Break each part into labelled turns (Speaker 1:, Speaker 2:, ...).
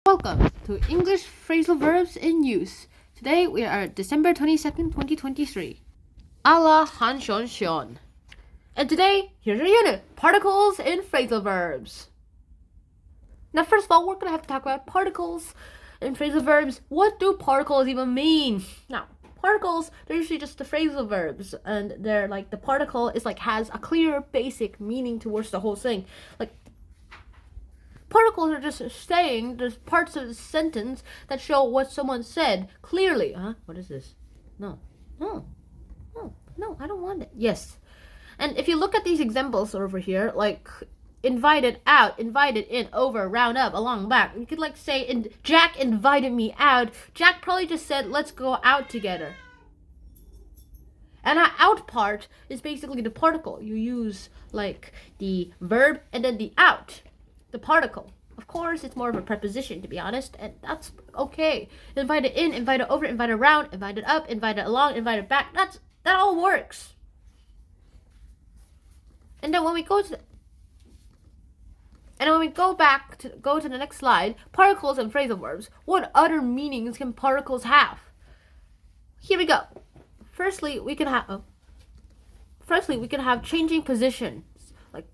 Speaker 1: Welcome to English phrasal verbs in use. Today we are December 22nd, 2023. Allah Han Shon Shon. And today, here's our unit, particles in phrasal verbs. Now first of all, we're going to have to talk about particles in phrasal verbs. What do particles even mean? Now, particles, they're usually just the phrasal verbs, and they're like, the particle is like, has a clear basic meaning towards the whole thing. Like, particles are just saying there's parts of the sentence that show what someone said clearly. What is this? No, I don't want it. Yes. And if you look at these examples over here, like invited out, invited in, over, round up, along, back. You could like say, Jack invited me out. Jack probably just said, let's go out together. And our out part is basically the particle. You use like the verb and then the out, the particle. Of course, it's more of a preposition, to be honest, and that's okay. Invited in, invited over, invited around, invited up, invited along, invited back. That all works. And then when we go to the next slide, particles and phrasal verbs. What other meanings can particles have? Here we go. Firstly, we can have changing positions. Like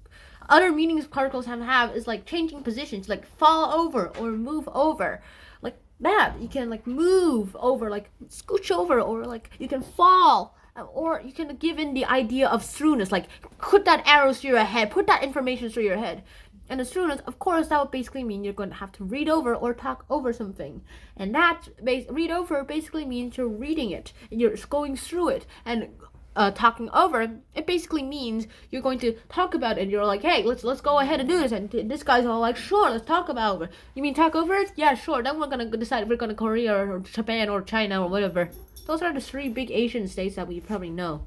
Speaker 1: other meanings particles have is like changing positions, like fall over or move over. Like that, you can like move over, like scooch over, or like you can fall. Or you can give in the idea of throughness, like put that arrow through your head, put that information through your head. And the throughness, of course, that would basically mean you're going to have to read over or talk over something. And that read over basically means you're reading it and you're going through it. And talking over, it basically means you're going to talk about it. And you're like, hey, let's go ahead and do this. And this guy's all like, sure, let's talk about it. You mean talk over it? Yeah, sure. Then we're gonna decide if we're gonna Korea or Japan or China or whatever. Those are the three big Asian states that we probably know.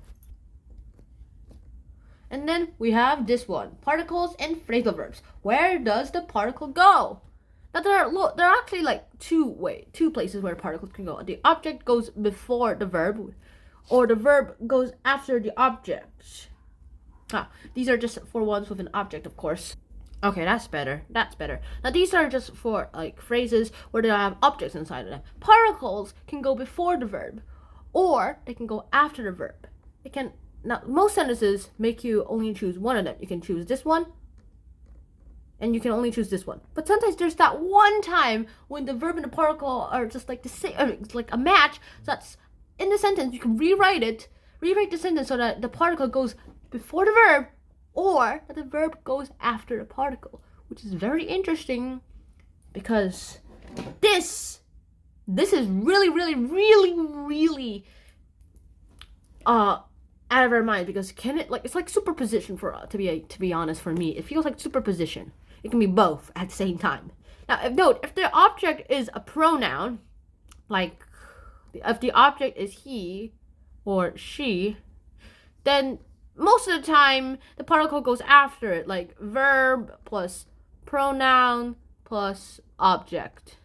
Speaker 1: And then we have this one, particles and phrasal verbs. Where does the particle go? Now there are actually like two places where particles can go. The object goes before the verb, or the verb goes after the object. These are just for ones with an object, of course. Okay, that's better. Now these are just for like phrases where they have objects inside of them. Particles can go before the verb, or they can go after the verb. Now most sentences make you only choose one of them. You can choose this one, and you can only choose this one. But sometimes there's that one time when the verb and the particle are just like the same, it's like a match. So that's in the sentence. You can rewrite the sentence so that the particle goes before the verb, or that the verb goes after the particle, which is very interesting because this is really out of our mind, because it's like superposition to be honest. For me, it feels like superposition. It can be both at the same time. Now note, if the object is a pronoun, like if the object is he or she, then most of the time the particle goes after it, like verb plus pronoun plus object.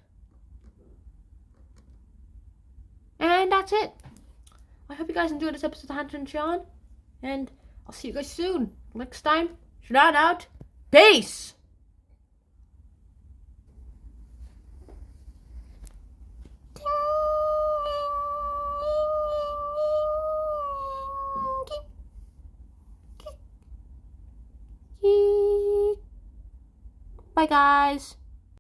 Speaker 1: And that's it. I hope you guys enjoyed this episode of Hunter and Sean, and I'll see you guys soon. Next time, shout out. Peace! Bye, guys.